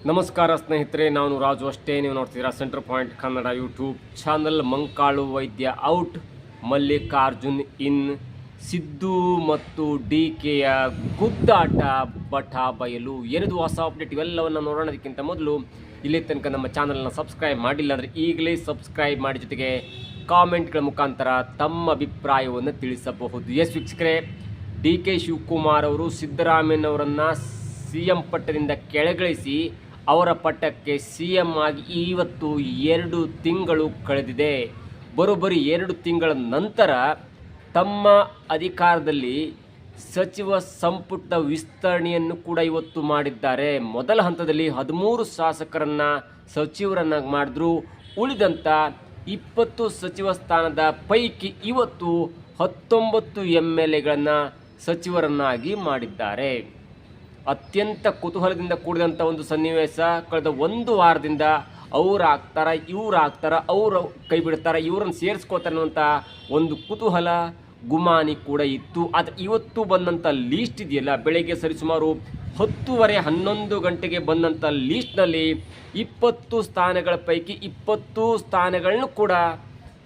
ನಮಸ್ಕಾರ ಸ್ನೇಹಿತರೆ, ನಾನು ರಾಜು ಅಷ್ಟೇ. ನೀವು ನೋಡ್ತಿದ್ದೀರಾ centre point Kannada YouTube channel. Mankalu ವೈದ್ಯ ಔಟ್, ಮಲ್ಲಿಕಾರ್ಜುನ್ ಇನ್, ಸಿದ್ದು ಮತ್ತು ಡಿಕೆಯ ಗುದ್ದಾಟ ಬಠ ಬಯಲು. ಏನಿದು ಹೊಸ ಅಪ್ಡೇಟ್ ಇವೆಲ್ಲವನ್ನು ನೋಡೋಣದಕ್ಕಿಂತ ಮೊದಲು ಇಲ್ಲಿ ತನಕ ನಮ್ಮ ಚಾನಲ್ನ ಸಬ್ಸ್ಕ್ರೈಬ್ ಮಾಡಿಲ್ಲ ಅಂದರೆ ಈಗಲೇ ಸಬ್ಸ್ಕ್ರೈಬ್ ಮಾಡಿ, ಜೊತೆಗೆ ಕಾಮೆಂಟ್ಗಳ ಮುಖಾಂತರ ತಮ್ಮ ಅಭಿಪ್ರಾಯವನ್ನು ತಿಳಿಸಬಹುದು. ಎಸ್ ವೀಕ್ಷಕರೇ, ಡಿ ಕೆ ಶಿವಕುಮಾರ್ ಅವರು ಸಿದ್ದರಾಮಯ್ಯನವರನ್ನು ಸಿ ಎಂ ಪಟ್ಟದಿಂದ ಕೆಳಗಿಳಿಸಿ ಅವರ ಪಟ್ಟಕ್ಕೆ ಸಿ ಎಂ ಆಗಿ ಇವತ್ತು 2 ತಿಂಗಳು ಕಳೆದಿದೆ. ಬರೋಬ್ಬರಿ 2 ತಿಂಗಳ ನಂತರ ತಮ್ಮ ಅಧಿಕಾರದಲ್ಲಿ ಸಚಿವ ಸಂಪುಟ ವಿಸ್ತರಣೆಯನ್ನು ಕೂಡ ಇವತ್ತು ಮಾಡಿದ್ದಾರೆ. ಮೊದಲ ಹಂತದಲ್ಲಿ 13 ಶಾಸಕರನ್ನು ಸಚಿವರನ್ನಾಗಿ ಮಾಡಿದ್ರು. ಉಳಿದಂಥ 20 ಸಚಿವ ಸ್ಥಾನದ ಪೈಕಿ ಇವತ್ತು 19 MLAಗಳನ್ನು ಸಚಿವರನ್ನಾಗಿ ಮಾಡಿದ್ದಾರೆ. ಅತ್ಯಂತ ಕುತೂಹಲದಿಂದ ಕೂಡಿದಂಥ ಒಂದು ಸನ್ನಿವೇಶ. ಕಳೆದ 1 ವಾರದಿಂದ ಅವ್ರು ಆಗ್ತಾರ, ಇವ್ರು ಆಗ್ತಾರ, ಅವರು ಕೈ ಬಿಡ್ತಾರೆ, ಇವ್ರನ್ನ ಸೇರಿಸ್ಕೋತಾರೆ ಅನ್ನುವಂಥ ಒಂದು ಕುತೂಹಲ ಗುಮಾನಿ ಕೂಡ ಇತ್ತು. ಆದರೆ ಇವತ್ತು ಬಂದಂಥ ಲೀಸ್ಟ್ ಇದೆಯಲ್ಲ, ಬೆಳಗ್ಗೆ ಸರಿಸುಮಾರು 10:30-11 ಗಂಟೆಗೆ ಬಂದಂಥ ಲೀಸ್ಟ್ನಲ್ಲಿ 20 ಸ್ಥಾನಗಳ ಪೈಕಿ 20 ಸ್ಥಾನಗಳನ್ನು ಕೂಡ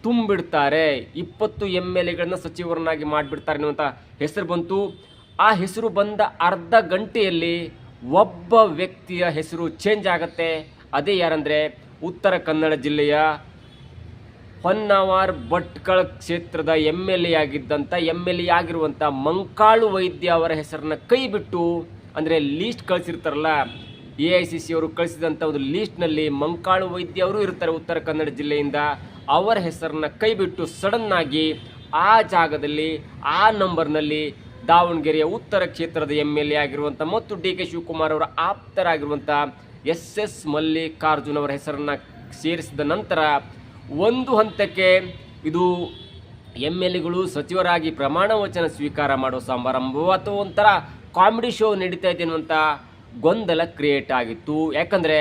ತುಂಬಿಡ್ತಾರೆ. 20 MLAಗಳನ್ನು ಸಚಿವರನ್ನಾಗಿ ಮಾಡಿಬಿಡ್ತಾರೆ ಅನ್ನುವಂಥ ಹೆಸರು ಬಂತು. ಆ ಹೆಸರು ಬಂದ ಅರ್ಧ ಗಂಟೆಯಲ್ಲಿ ಒಬ್ಬ ವ್ಯಕ್ತಿಯ ಹೆಸರು ಚೇಂಜ್ ಆಗುತ್ತೆ. ಅದೇ ಯಾರಂದರೆ ಉತ್ತರ ಕನ್ನಡ ಜಿಲ್ಲೆಯ ಹೊನ್ನಾವರ್ ಭಟ್ಕಳ ಕ್ಷೇತ್ರದ MLA ಆಗಿದ್ದಂಥ ಆಗಿರುವಂಥ ಮಂಕಾಳು ವೈದ್ಯ ಅವರ ಹೆಸರನ್ನು ಕೈ ಬಿಟ್ಟು, ಅಂದರೆ ಲೀಸ್ಟ್ ಕಳಿಸಿರ್ತಾರಲ್ಲ, AICC ಅವರು ಕಳಿಸಿದಂಥ ಒಂದು ಲೀಸ್ಟ್ನಲ್ಲಿ ಮಂಕಾಳು ವೈದ್ಯ ಅವರು ಇರ್ತಾರೆ ಉತ್ತರ ಕನ್ನಡ ಜಿಲ್ಲೆಯಿಂದ. ಅವರ ಹೆಸರನ್ನು ಕೈ ಬಿಟ್ಟು ಸಡನ್ನಾಗಿ ಆ ಜಾಗದಲ್ಲಿ ಆ ನಂಬರ್ನಲ್ಲಿ ದಾವಣಗೆರೆಯ ಉತ್ತರ ಕ್ಷೇತ್ರದ MLA ಆಗಿರುವಂಥ ಮತ್ತು ಡಿ ಕೆ ಶಿವಕುಮಾರ್ ಅವರ ಆಪ್ತರಾಗಿರುವಂಥ SS ಮಲ್ಲಿಕಾರ್ಜುನ್ ಅವರ ಹೆಸರನ್ನು ಸೇರಿಸಿದ ನಂತರ ಒಂದು ಹಂತಕ್ಕೆ ಇದು MLAಗಳು ಸಚಿವರಾಗಿ ಪ್ರಮಾಣ ವಚನ ಸ್ವೀಕಾರ ಮಾಡೋ ಸಮಾರಂಭ ಅಥವಾ ಒಂಥರ ಕಾಮಿಡಿ ಶೋ ನಡೀತಾ ಇದೆ ಅನ್ನುವಂಥ ಗೊಂದಲ ಕ್ರಿಯೇಟ್ ಆಗಿತ್ತು. ಯಾಕಂದರೆ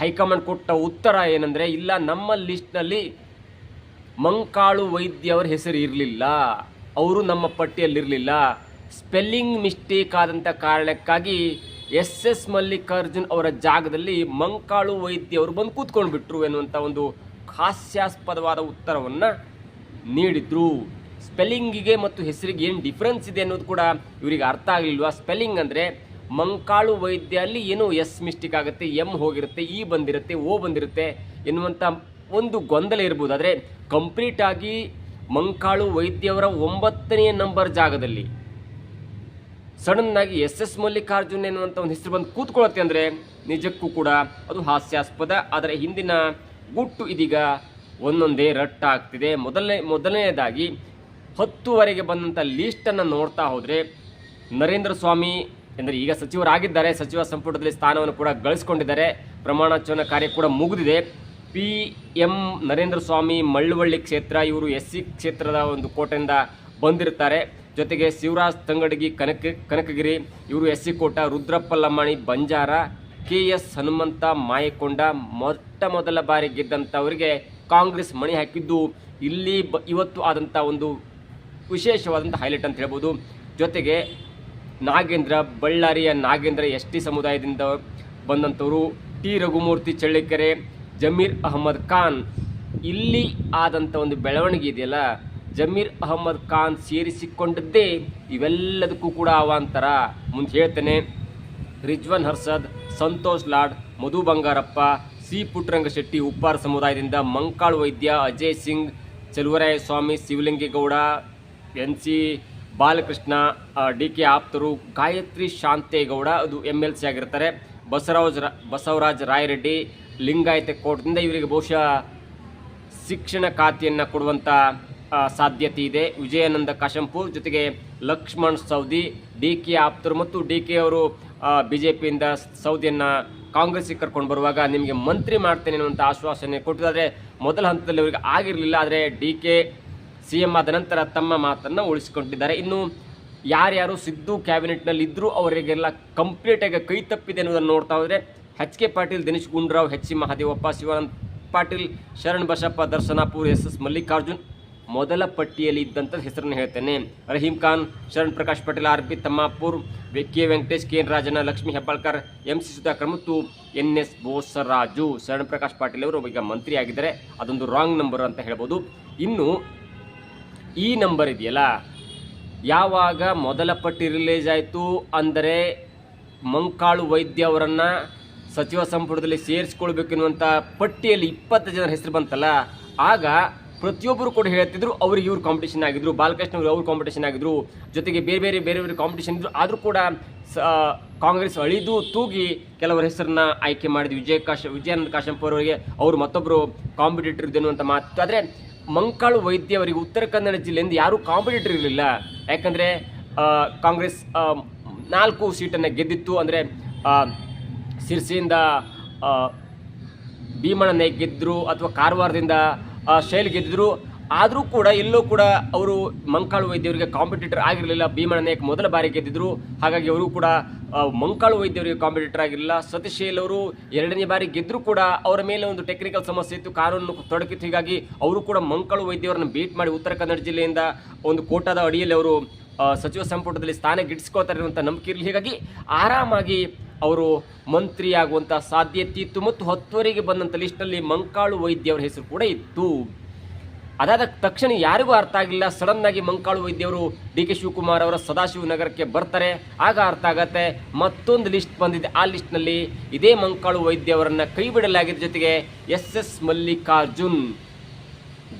ಹೈಕಮಾಂಡ್ ಕೊಟ್ಟ ಉತ್ತರ ಏನಂದರೆ, ಇಲ್ಲ, ನಮ್ಮ ಲಿಸ್ಟ್ನಲ್ಲಿ ಮಂಕಾಳು ವೈದ್ಯ ಅವರ ಹೆಸರು ಇರಲಿಲ್ಲ, ಅವರು ನಮ್ಮ ಪಟ್ಟಿಯಲ್ಲಿರಲಿಲ್ಲ, ಸ್ಪೆಲ್ಲಿಂಗ್ ಮಿಸ್ಟೇಕ್ ಆದಂಥ ಕಾರಣಕ್ಕಾಗಿ SS ಮಲ್ಲಿಕಾರ್ಜುನ್ ಅವರ ಜಾಗದಲ್ಲಿ ಮಂಕಾಳು ವೈದ್ಯ ಅವರು ಬಂದು ಕೂತ್ಕೊಂಡು ಬಿಟ್ರು ಎನ್ನುವಂಥ ಒಂದು ಹಾಸ್ಯಾಸ್ಪದವಾದ ಉತ್ತರವನ್ನು ನೀಡಿದ್ರು. ಸ್ಪೆಲ್ಲಿಂಗಿಗೆ ಮತ್ತು ಹೆಸರಿಗೆ ಏನು ಡಿಫ್ರೆನ್ಸ್ ಇದೆ ಅನ್ನೋದು ಕೂಡ ಇವರಿಗೆ ಅರ್ಥ ಆಗಲಿಲ್ವಾ? ಸ್ಪೆಲ್ಲಿಂಗ್ ಅಂದರೆ ಮಂಕಾಳು ವೈದ್ಯ ಅಲ್ಲಿ ಏನೋ S ಮಿಸ್ಟೇಕ್ ಆಗುತ್ತೆ, M ಹೋಗಿರುತ್ತೆ, E ಬಂದಿರುತ್ತೆ, O ಬಂದಿರುತ್ತೆ ಎನ್ನುವಂಥ ಒಂದು ಗೊಂದಲ ಇರ್ಬೋದು. ಆದರೆ ಕಂಪ್ಲೀಟಾಗಿ ಮಂಕಾಳು ವೈದ್ಯವರ 9ನೇ ನಂಬರ್ ಜಾಗದಲ್ಲಿ ಸಡನ್ನಾಗಿ SS ಮಲ್ಲಿಕಾರ್ಜುನ್ ಎನ್ನುವಂಥ ಒಂದು ಹೆಸರು ಬಂದು ಕೂತ್ಕೊಳ್ಳುತ್ತೆ ಅಂದರೆ ನಿಜಕ್ಕೂ ಕೂಡ ಅದು ಹಾಸ್ಯಾಸ್ಪದ. ಆದರೆ ಹಿಂದಿನ ಗುಟ್ಟು ಇದೀಗ ಒಂದೊಂದೇ ರಟ್ಟ ಆಗ್ತಿದೆ. ಮೊದಲನೇದಾಗಿ 10ವರೆಗೆ ಬಂದಂಥ ಲೀಸ್ಟನ್ನು ನೋಡ್ತಾ ಹೋದರೆ, ನರೇಂದ್ರ ಸ್ವಾಮಿ ಅಂದರೆ ಈಗ ಸಚಿವರಾಗಿದ್ದಾರೆ, ಸಚಿವ ಸಂಪುಟದಲ್ಲಿ ಸ್ಥಾನವನ್ನು ಕೂಡ ಗಳಿಸ್ಕೊಂಡಿದ್ದಾರೆ, ಪ್ರಮಾಣವಚನ ಕಾರ್ಯ ಕೂಡ ಮುಗಿದಿದೆ. PM ನರೇಂದ್ರ ಸ್ವಾಮಿ ಮಳ್ಳವಳ್ಳಿ ಕ್ಷೇತ್ರ, ಇವರು SC ಕ್ಷೇತ್ರದ ಒಂದು ಕೋಟೆಯಿಂದ ಬಂದಿರ್ತಾರೆ. ಜೊತೆಗೆ ಶಿವರಾಜ್ ತಂಗಡಗಿ ಕನಕಗಿರಿ, ಇವರು SC ಕೋಟ, ರುದ್ರಪ್ಪ ಲಮಾಣಿ ಬಂಜಾರ, KS ಹನುಮಂತ ಮಾಯಕೊಂಡ. ಮೊದಲ ಬಾರಿ ಗೆದ್ದಂಥವರಿಗೆ ಕಾಂಗ್ರೆಸ್ ಮಣಿ ಹಾಕಿದ್ದು ಇಲ್ಲಿ ಇವತ್ತು ಆದಂಥ ಒಂದು ವಿಶೇಷವಾದಂಥ ಹೈಲೈಟ್ ಅಂತ ಹೇಳ್ಬೋದು. ಜೊತೆಗೆ ನಾಗೇಂದ್ರ, ಬಳ್ಳಾರಿಯ ನಾಗೇಂದ್ರ ST ಸಮುದಾಯದಿಂದ ಬಂದಂಥವರು, T ರಘುಮೂರ್ತಿ ಚಳ್ಳಕೆರೆ, ಜಮೀರ್ ಅಹಮದ್ ಖಾನ್. ಇಲ್ಲಿ ಆದಂಥ ಒಂದು ಬೆಳವಣಿಗೆ ಇದೆಯಲ್ಲ, ಜಮೀರ್ ಅಹಮದ್ ಖಾನ್ ಸೇರಿಸಿಕೊಂಡದ್ದೇ ಇವೆಲ್ಲದಕ್ಕೂ ಕೂಡ ಅವಾಂತರ. ಮುಂದೆ ಹೇಳ್ತೇನೆ. ರಿಜ್ವಾನ್ ಹರ್ಷದ್, ಸಂತೋಷ್ ಲಾಡ್, ಮಧು ಬಂಗಾರಪ್ಪ, C ಪುಟ್ಟರಂಗಶೆಟ್ಟಿ ಉಪ್ಪಾರ ಸಮುದಾಯದಿಂದ, ಮಂಕಾಳು ವೈದ್ಯ, ಅಜಯ್ ಸಿಂಗ್, ಚಲುವರಾಯ ಸ್ವಾಮಿ, ಶಿವಲಿಂಗೇಗೌಡ, NC ಬಾಲಕೃಷ್ಣ, DK ಆಪ್ತರು, ಗಾಯತ್ರಿ ಶಾಂತೇಗೌಡ ಅದು MLC ಆಗಿರ್ತಾರೆ, ಬಸವರಾಜ್ ರಾಯರೆಡ್ಡಿ ಲಿಂಗಾಯತ ಕೋಟದಿಂದ. ಇವರಿಗೆ ಬಹುಶಃ ಶಿಕ್ಷಣ ಖಾತೆಯನ್ನು ಕೊಡುವಂಥ ಸಾಧ್ಯತೆ ಇದೆ. ವಿಜಯಾನಂದ ಕಾಶಂಪುರ್, ಜೊತೆಗೆ ಲಕ್ಷ್ಮಣ್ ಸೌದಿ, DK ಆಪ್ತರು ಮತ್ತು DK ಅವರು BJPಯಿಂದ ಸೌದಿಯನ್ನು ಕಾಂಗ್ರೆಸ್ಸಿಗೆ ಕರ್ಕೊಂಡು ಬರುವಾಗ ನಿಮಗೆ ಮಂತ್ರಿ ಮಾಡ್ತೇನೆ ಅನ್ನುವಂಥ ಆಶ್ವಾಸನೆ ಕೊಟ್ಟಿದ್ದಾರೆ. ಮೊದಲ ಹಂತದಲ್ಲಿ ಅವರಿಗೆ ಆಗಿರಲಿಲ್ಲ, ಆದರೆ DK CM ಆದ ನಂತರ ತಮ್ಮ ಮಾತನ್ನು ಉಳಿಸಿಕೊಂಡಿದ್ದಾರೆ. ಇನ್ನು ಯಾರ್ಯಾರು ಸಿದ್ದು ಕ್ಯಾಬಿನೆಟ್ನಲ್ಲಿ ಇದ್ದರೂ ಅವರಿಗೆಲ್ಲ ಕಂಪ್ಲೀಟಾಗಿ ಕೈ ತಪ್ಪಿದೆ ಅನ್ನೋದನ್ನು ನೋಡ್ತಾ ಹೋದರೆ, HK Patil, Dinesh Gundu Rao, HC Mahadevappa, Shivananda Patil, Sharan Basappa, Darshanapur, SS Mallikarjun, ಮೊದಲ ಪಟ್ಟಿಯಲ್ಲಿ ಇದ್ದಂಥ ಹೆಸರನ್ನು ಹೇಳ್ತೇನೆ. Rahim Khan, Sharan Prakash Patel, R P Tammapur, K Venkatesh, K N Rajanna, Lakshmi Hebbalkar, M C Sudhakar ಮತ್ತು ಎನ್ ಎಸ್ ಬೋಸರಾಜು. ಶರಣ್ ಪ್ರಕಾಶ್ ಪಾಟೀಲ್ ಅವರು ಈಗ ಮಂತ್ರಿ ಆಗಿದ್ದಾರೆ, ಅದೊಂದು ರಾಂಗ್ ನಂಬರ್ ಅಂತ ಹೇಳ್ಬೋದು. ಇನ್ನು ಈ ನಂಬರ್ ಇದೆಯಲ್ಲ, ಯಾವಾಗ ಮೊದಲ ಪಟ್ಟಿ ರಿಲೀಸ್ ಆಯಿತು ಅಂದರೆ ಮಂಕಾಳು ವೈದ್ಯ ಅವರನ್ನು ಸಚಿವ ಸಂಪುಟದಲ್ಲಿ ಸೇರಿಸ್ಕೊಳ್ಬೇಕೆನ್ನುವಂಥ ಪಟ್ಟಿಯಲ್ಲಿ 20 ಜನರ ಹೆಸರು ಬಂತಲ್ಲ, ಆಗ ಪ್ರತಿಯೊಬ್ಬರು ಕೂಡ ಹೇಳ್ತಿದ್ರು ಅವ್ರಿಗೆ ಇವ್ರು ಕಾಂಪಿಟೇಷನ್ ಆಗಿದ್ರು, ಬಾಲಕೃಷ್ಣ ಅವ್ರು ಕಾಂಪಿಟೇಷನ್ ಆಗಿದ್ರು, ಜೊತೆಗೆ ಬೇರೆ ಬೇರೆ ಕಾಂಪಿಟೇಷನ್ ಇದ್ರು. ಆದರೂ ಕೂಡ ಕಾಂಗ್ರೆಸ್ ಅಳಿದು ತೂಗಿ ಕೆಲವರ ಹೆಸರನ್ನ ಆಯ್ಕೆ ಮಾಡಿದ್ವಿ. ವಿಜಯಾನಂದ ಕಾಶಂಪುರ ಅವರಿಗೆ ಅವರು ಮತ್ತೊಬ್ಬರು ಕಾಂಪಿಟೇಟರ್ ಇದೆನ್ನುವಂಥ ಮಾತು. ಆದರೆ ಮಂಕಾಳು ವೈದ್ಯ ಅವರಿಗೆ ಉತ್ತರ ಕನ್ನಡ ಜಿಲ್ಲೆಯಿಂದ ಯಾರೂ ಕಾಂಪಿಟೇಟರ್ ಇರಲಿಲ್ಲ. ಯಾಕಂದರೆ ಕಾಂಗ್ರೆಸ್ 4 ಸೀಟನ್ನು ಗೆದ್ದಿತ್ತು. ಅಂದರೆ ಸಿರ್ಸಿಯಿಂದ ಭೀಮಣ್ಣ ನಾಯ್ಕ ಗೆದ್ದರು, ಅಥವಾ ಕಾರವಾರದಿಂದ ಶೈಲ್ ಗೆದ್ದಿದ್ರು. ಆದರೂ ಕೂಡ ಎಲ್ಲೂ ಕೂಡ ಅವರು ಮಂಕಾಳು ವೈದ್ಯವರಿಗೆ ಕಾಂಪಿಟೇಟರ್ ಆಗಿರಲಿಲ್ಲ. ಭೀಮಣ್ಣ ನಾಯ್ಕ ಮೊದಲ ಬಾರಿ ಗೆದ್ದಿದ್ರು, ಹಾಗಾಗಿ ಅವರು ಕೂಡ ಮಂಕಾಳು ವೈದ್ಯವರಿಗೆ ಕಾಂಪಿಟೇಟರ್ ಆಗಿರಲಿಲ್ಲ. ಸತೀಶ್ ಶೈಲ್ ಅವರು 2ನೇ ಬಾರಿ ಗೆದ್ದರೂ ಕೂಡ ಅವರ ಮೇಲೆ ಒಂದು ಟೆಕ್ನಿಕಲ್ ಸಮಸ್ಯೆ ಇತ್ತು, ಕಾನೂನು ತೊಡಕಿತ್ತು. ಹೀಗಾಗಿ ಅವರು ಕೂಡ ಮಂಕಾಳು ವೈದ್ಯವರನ್ನು ಬೀಟ್ ಮಾಡಿ ಉತ್ತರ ಕನ್ನಡ ಜಿಲ್ಲೆಯಿಂದ ಒಂದು ಕೋಟಾದ ಅಡಿಯಲ್ಲಿ ಅವರು ಸಚಿವ ಸಂಪುಟದಲ್ಲಿ ಸ್ಥಾನ ಗಿಟ್ಟಿಸ್ಕೋತಾರೆ ಅನ್ನುವಂಥ ನಂಬಿಕೆ ಇರಲಿ. ಹೀಗಾಗಿ ಆರಾಮಾಗಿ ಅವರು ಮಂತ್ರಿಯಾಗುವಂಥ ಸಾಧ್ಯತೆ ಇತ್ತು. ಮತ್ತು 10ವರೆಗೆ ಬಂದಂಥ ಲಿಸ್ಟ್ನಲ್ಲಿ ಮಂಕಾಳು ವೈದ್ಯವರ ಹೆಸರು ಕೂಡ ಇತ್ತು. ಅದಾದ ತಕ್ಷಣ ಯಾರಿಗೂ ಅರ್ಥ ಆಗಲಿಲ್ಲ. ಸಡನ್ನಾಗಿ ಮಂಕಾಳು ವೈದ್ಯವರು ಡಿ ಕೆ ಶಿವಕುಮಾರ್ ಅವರ ಸದಾಶಿವ ನಗರಕ್ಕೆ ಬರ್ತಾರೆ. ಆಗ ಅರ್ಥ ಆಗತ್ತೆ ಮತ್ತೊಂದು ಲಿಸ್ಟ್ ಬಂದಿದೆ. ಆ ಲಿಸ್ಟ್ನಲ್ಲಿ ಇದೇ ಮಂಕಾಳು ವೈದ್ಯವರನ್ನು ಕೈ ಬಿಡಲಾಗಿದೆ. ಜೊತೆಗೆ ಎಸ್ ಮಲ್ಲಿಕಾರ್ಜುನ್,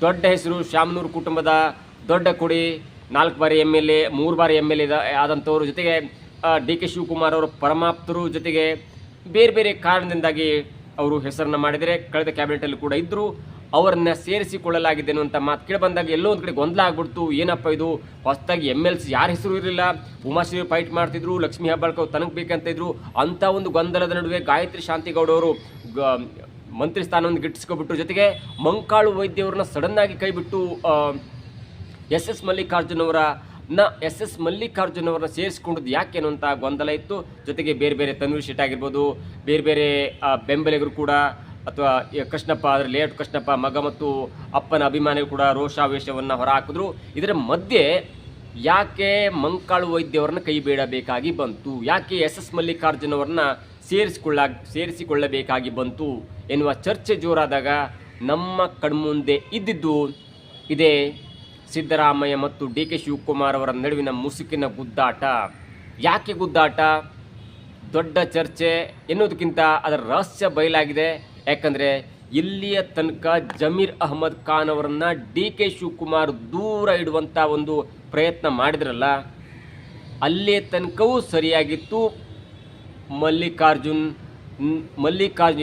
ದೊಡ್ಡ ಹೆಸರು, ಶಾಮನೂರು ಕುಟುಂಬದ ದೊಡ್ಡ ಕುಡಿ, 4 ಬಾರಿ MLA, 3 ಬಾರಿ MLA ಆದಂಥವರು, ಜೊತೆಗೆ ಡಿ ಕೆ ಶಿವಕುಮಾರ್ ಅವರ ಪರಮಾಪ್ತರು, ಜೊತೆಗೆ ಬೇರೆ ಕಾರಣದಿಂದಾಗಿ ಅವರು ಹೆಸರನ್ನು ಮಾಡಿದರೆ ಕಳೆದ ಕ್ಯಾಬಿನೆಟಲ್ಲಿ ಕೂಡ ಇದ್ದರು. ಅವರನ್ನ ಸೇರಿಸಿಕೊಳ್ಳಲಾಗಿದೆ ಅನ್ನುವಂಥ ಮಾತು ಕೇಳಿ ಬಂದಾಗ ಎಲ್ಲೋ ಒಂದು ಕಡೆ ಗೊಂದಲ ಆಗ್ಬಿಡ್ತು. ಏನಪ್ಪ ಇದು, ಹೊಸದಾಗಿ MLC ಯಾರ ಹೆಸರು ಇರಲಿಲ್ಲ, ಉಮಾಶ್ರೀ ಫೈಟ್ ಮಾಡ್ತಿದ್ರು, ಲಕ್ಷ್ಮೀ ಹೆಬ್ಬಾಳ್ಕರ್ ತನಗೆ ಬೇಕಂತ ಇದ್ರು. ಅಂಥ ಒಂದು ಗೊಂದಲದ ನಡುವೆ ಗಾಯತ್ರಿ ಶಾಂತಿಗೌಡ ಅವರು ಮಂತ್ರಿ ಸ್ಥಾನವನ್ನು ಗಿಟ್ಟಿಸ್ಕೊಬಿಟ್ರು. ಜೊತೆಗೆ ಮಂಕಾಳು ವೈದ್ಯವರನ್ನ ಸಡನ್ನಾಗಿ ಕೈಬಿಟ್ಟು ಎಸ್ ಮಲ್ಲಿಕಾರ್ಜುನ್ ಅವರನ್ನ ಸೇರಿಸ್ಕೊಂಡದ್ದು ಯಾಕೆ ಅನ್ನುವಂಥ ಗೊಂದಲ ಇತ್ತು. ಜೊತೆಗೆ ಬೇರೆ ತನ್ವೀರ್ ಶೆಟ್ಟಿ ಆಗಿರ್ಬೋದು, ಬೇರೆ ಬೆಂಬಲಿಗರು ಕೂಡ, ಅಥವಾ ಕೃಷ್ಣಪ್ಪ, ಅಂದರೆ ಲೇಔಟ್ ಕೃಷ್ಣಪ್ಪ ಮಗ ಮತ್ತು ಅಪ್ಪನ ಅಭಿಮಾನಿಗಳು ಕೂಡ ರೋಷಾವೇಶವನ್ನು ಹೊರಹಾಕಿದ್ರು. ಇದರ ಮಧ್ಯೆ ಯಾಕೆ ಮಂಕಾಳು ವೈದ್ಯವರನ್ನ ಕೈ ಬೇಡಬೇಕಾಗಿ ಬಂತು, ಯಾಕೆ ಎಸ್ ಮಲ್ಲಿಕಾರ್ಜುನ್ ಅವರನ್ನ ಸೇರಿಸಿಕೊಳ್ಳಬೇಕಾಗಿ ಬಂತು ಎನ್ನುವ ಚರ್ಚೆ ಜೋರಾದಾಗ ನಮ್ಮ ಕಣ್ಮುಂದೆ ಇದ್ದಿದ್ದು ಇದೇ ಸಿದ್ದರಾಮಯ್ಯ ಮತ್ತು ಡಿ ಕೆ ಶಿವಕುಮಾರ್ ಅವರ ನಡುವಿನ ಮುಸುಕಿನ ಗುದ್ದಾಟ. ಯಾಕೆ ಗುದ್ದಾಟ, ದೊಡ್ಡ ಚರ್ಚೆ ಎನ್ನುವುದಕ್ಕಿಂತ ಅದರ ರಹಸ್ಯ ಬಯಲಾಗಿದೆ. ಯಾಕಂದರೆ ಇಲ್ಲಿಯ ತನಕ ಜಮೀರ್ ಅಹ್ಮದ್ ಖಾನ್ ಅವರನ್ನು ಡಿ ಕೆ ಶಿವಕುಮಾರ್ ದೂರ ಇಡುವಂಥ ಒಂದು ಪ್ರಯತ್ನ ಮಾಡಿದ್ರಲ್ಲ, ಅಲ್ಲೇ ತನಕವೂ ಸರಿಯಾಗಿತ್ತು.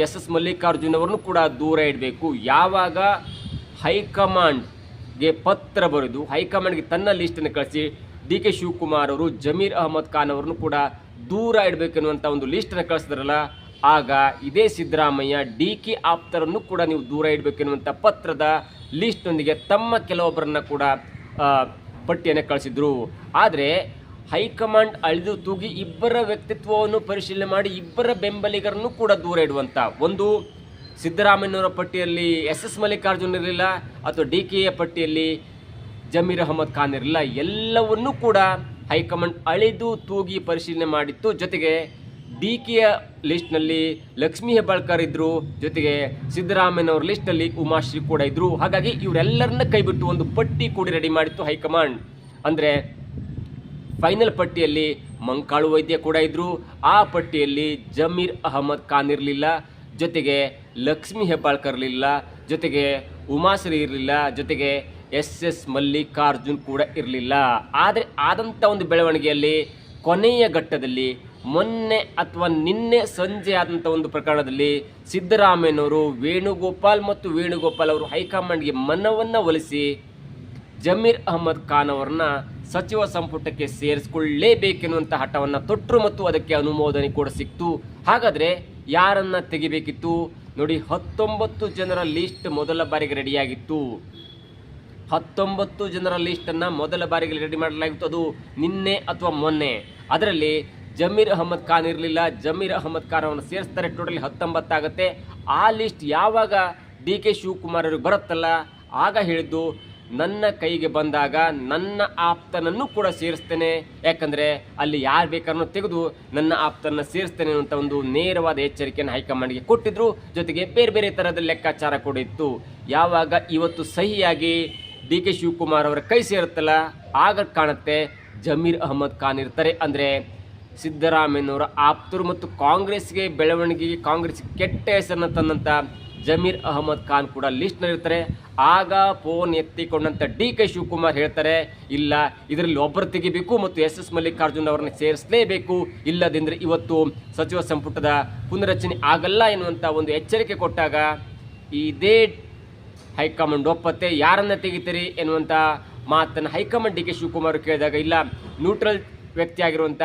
ಎಸ್ ಮಲ್ಲಿಕಾರ್ಜುನ್ ಅವರನ್ನು ಕೂಡ ದೂರ ಇಡಬೇಕು. ಯಾವಾಗ ಹೈಕಮಾಂಡ್ಗೆ ಪತ್ರ ಬರೆದು ಹೈಕಮಾಂಡ್ಗೆ ತನ್ನ ಲಿಸ್ಟನ್ನು ಕಳಿಸಿ ಡಿ ಕೆ ಶಿವಕುಮಾರ್ ಅವರು ಜಮೀರ್ ಅಹ್ಮದ್ ಖಾನ್ ಅವರನ್ನು ಕೂಡ ದೂರ ಇಡಬೇಕೆನ್ನುವಂಥ ಒಂದು ಲಿಸ್ಟನ್ನು ಕಳಿಸಿದ್ರಲ್ಲ, ಆಗ ಇದೇ ಸಿದ್ದರಾಮಯ್ಯ ಡಿ ಕೆ ಆಪ್ತರನ್ನು ಕೂಡ ನೀವು ದೂರ ಇಡಬೇಕೆನ್ನುವಂಥ ಪತ್ರದ ಲಿಸ್ಟ್ನೊಂದಿಗೆ ತಮ್ಮ ಕೆಲವೊಬ್ಬರನ್ನು ಕೂಡ ಪಟ್ಟಿಯನ್ನು ಕಳಿಸಿದ್ರು. ಆದರೆ ಹೈಕಮಾಂಡ್ ಅಳಿದು ತೂಗಿ ಇಬ್ಬರ ವ್ಯಕ್ತಿತ್ವವನ್ನು ಪರಿಶೀಲನೆ ಮಾಡಿ ಇಬ್ಬರ ಬೆಂಬಲಿಗರನ್ನು ಕೂಡ ದೂರ ಇಡುವಂಥ ಒಂದು ಸಿದ್ದರಾಮಯ್ಯನವರ ಪಟ್ಟಿಯಲ್ಲಿ ಎಸ್ ಮಲ್ಲಿಕಾರ್ಜುನ್ ಇರಲಿಲ್ಲ, ಅಥವಾ ಡಿ ಕೆಯ ಪಟ್ಟಿಯಲ್ಲಿ ಜಮೀರ್ ಅಹ್ಮದ್ ಖಾನ್ ಇರಲಿಲ್ಲ. ಎಲ್ಲವನ್ನೂ ಕೂಡ ಹೈಕಮಾಂಡ್ ಅಳಿದು ತೂಗಿ ಪರಿಶೀಲನೆ ಮಾಡಿತ್ತು. ಜೊತೆಗೆ ಡಿ ಕೆಯ ಲಿಸ್ಟ್ನಲ್ಲಿ ಲಕ್ಷ್ಮೀ ಹೆಬ್ಬಾಳ್ಕರ್ ಇದ್ದರು, ಜೊತೆಗೆ ಸಿದ್ದರಾಮಯ್ಯನವರ ಲಿಸ್ಟ್ನಲ್ಲಿ ಉಮಾಶ್ರೀ ಕೂಡ ಇದ್ದರು. ಹಾಗಾಗಿ ಇವರೆಲ್ಲರನ್ನ ಕೈಬಿಟ್ಟು ಒಂದು ಪಟ್ಟಿ ಕೂಡ ರೆಡಿ ಮಾಡಿತ್ತು ಹೈಕಮಾಂಡ್. ಅಂದರೆ ಫೈನಲ್ ಪಟ್ಟಿಯಲ್ಲಿ ಮಂಕಾಳು ವೈದ್ಯ ಕೂಡ ಇದ್ದರು, ಆ ಪಟ್ಟಿಯಲ್ಲಿ ಜಮೀರ್ ಅಹ್ಮದ್ ಖಾನ್ ಇರಲಿಲ್ಲ, ಜೊತೆಗೆ ಲಕ್ಷ್ಮೀ ಹೆಬ್ಬಾಳ್ಕರ್ ಇರಲಿಲ್ಲ, ಜೊತೆಗೆ ಉಮಾಶ್ರೀ ಇರಲಿಲ್ಲ, ಜೊತೆಗೆ ಎಸ್ ಮಲ್ಲಿಕಾರ್ಜುನ್ ಕೂಡ ಇರಲಿಲ್ಲ. ಆದರೆ ಆದಂಥ ಒಂದು ಬೆಳವಣಿಗೆಯಲ್ಲಿ ಕೊನೆಯ ಘಟ್ಟದಲ್ಲಿ ಮೊನ್ನೆ ಅಥವಾ ನಿನ್ನೆ ಸಂಜೆ ಆದಂಥ ಒಂದು ಪ್ರಕರಣದಲ್ಲಿ ಸಿದ್ದರಾಮಯ್ಯನವರು ವೇಣುಗೋಪಾಲ್ ಅವರು ಹೈಕಮಾಂಡ್ಗೆ ಮನವನ್ನು ಒಲಿಸಿ ಜಮೀರ್ ಅಹ್ಮದ್ ಖಾನ್ ಅವರನ್ನ ಸಚಿವ ಸಂಪುಟಕ್ಕೆ ಸೇರಿಸಿಕೊಳ್ಳಲೇಬೇಕೆನ್ನುವಂಥ ಹಠವನ್ನು ತೊಟ್ಟರು ಮತ್ತು ಅದಕ್ಕೆ ಅನುಮೋದನೆ ಕೂಡ ಸಿಕ್ತು. ಹಾಗಾದರೆ ಯಾರನ್ನ ತೆಗಿಬೇಕಿತ್ತು ನೋಡಿ, 19 ಜನರ ಲಿಸ್ಟ್ ಮೊದಲ ಬಾರಿಗೆ ರೆಡಿಯಾಗಿತ್ತು. 19 ಜನರ ಲಿಸ್ಟನ್ನು ಮೊದಲ ಬಾರಿಗೆ ರೆಡಿ ಮಾಡಲಾಗಿತ್ತು, ಅದು ನಿನ್ನೆ ಅಥವಾ ಮೊನ್ನೆ. ಅದರಲ್ಲಿ ಜಮೀರ್ ಅಹ್ಮದ್ ಖಾನ್ ಇರಲಿಲ್ಲ. ಜಮೀರ್ ಅಹ್ಮದ್ ಖಾನ್ ಅವನ್ನ ಸೇರಿಸ್ತಾರೆ, ಟೋಟಲಿ 19 ಆಗುತ್ತೆ. ಆ ಲಿಸ್ಟ್ ಯಾವಾಗ ಡಿ ಕೆ ಶಿವಕುಮಾರ್ ಅವ್ರಿಗೆ ಬರುತ್ತಲ್ಲ, ಆಗ ಹೇಳಿದ್ದು ನನ್ನ ಕೈಗೆ ಬಂದಾಗ ನನ್ನ ಆಪ್ತನನ್ನು ಕೂಡ ಸೇರಿಸ್ತೇನೆ, ಯಾಕಂದರೆ ಅಲ್ಲಿ ಯಾರು ಬೇಕಾದ್ರೂ ತೆಗೆದು ನನ್ನ ಆಪ್ತನ ಸೇರಿಸ್ತೇನೆ ಅನ್ನುವಂಥ ಒಂದು ನೇರವಾದ ಎಚ್ಚರಿಕೆಯನ್ನು ಹೈಕಮಾಂಡ್ಗೆ ಕೊಟ್ಟಿದ್ರು. ಜೊತೆಗೆ ಬೇರೆ ಬೇರೆ ಥರದ ಲೆಕ್ಕಾಚಾರ ಕೂಡ ಇತ್ತು. ಯಾವಾಗ ಇವತ್ತು ಸಹಿಯಾಗಿ ಡಿ ಕೆ ಶಿವಕುಮಾರ್ ಅವರ ಕೈ ಸೇರುತ್ತಲ್ಲ, ಆಗ ಕಾಣುತ್ತೆ ಜಮೀರ್ ಅಹ್ಮದ್ ಖಾನ್ ಇರ್ತಾರೆ. ಅಂದರೆ ಸಿದ್ದರಾಮಯ್ಯನವರ ಆಪ್ತರು ಮತ್ತು ಕಾಂಗ್ರೆಸ್ಗೆ ಬೆಳವಣಿಗೆಗೆ ಕಾಂಗ್ರೆಸ್ಗೆ ಕೆಟ್ಟ ಹೆಸರನ್ನು ತಂದಂಥ ಜಮೀರ್ ಅಹ್ಮದ್ ಖಾನ್ ಕೂಡ ಲಿಸ್ಟ್ನಲ್ಲಿರ್ತಾರೆ. ಆಗ ಫೋನ್ ಎತ್ತಿಕೊಂಡಂಥ ಡಿ ಕೆ ಶಿವಕುಮಾರ್ ಹೇಳ್ತಾರೆ, ಇಲ್ಲ ಇದರಲ್ಲಿ ಒಬ್ಬರು ತೆಗಿಬೇಕು ಮತ್ತು ಎಸ್ ಎಸ್ ಮಲ್ಲಿಕಾರ್ಜುನ್ ಅವರನ್ನ ಸೇರಿಸಲೇಬೇಕು, ಇಲ್ಲದಿದ್ದರೆ ಇವತ್ತು ಸಚಿವ ಸಂಪುಟದ ಪುನರಚನೆ ಆಗಲ್ಲ ಎನ್ನುವಂಥ ಒಂದು ಎಚ್ಚರಿಕೆ ಕೊಟ್ಟಾಗ ಇದೇ ಹೈಕಮಾಂಡ್ ಒಪ್ಪತ್ತೆ. ಯಾರನ್ನ ತೆಗಿತೀರಿ ಎನ್ನುವಂಥ ಮಾತನ್ನು ಹೈಕಮಾಂಡ್ ಡಿ ಕೆ ಶಿವಕುಮಾರ್ ಕೇಳಿದಾಗ, ಇಲ್ಲ ನ್ಯೂಟ್ರಲ್ ವ್ಯಕ್ತಿಯಾಗಿರುವಂಥ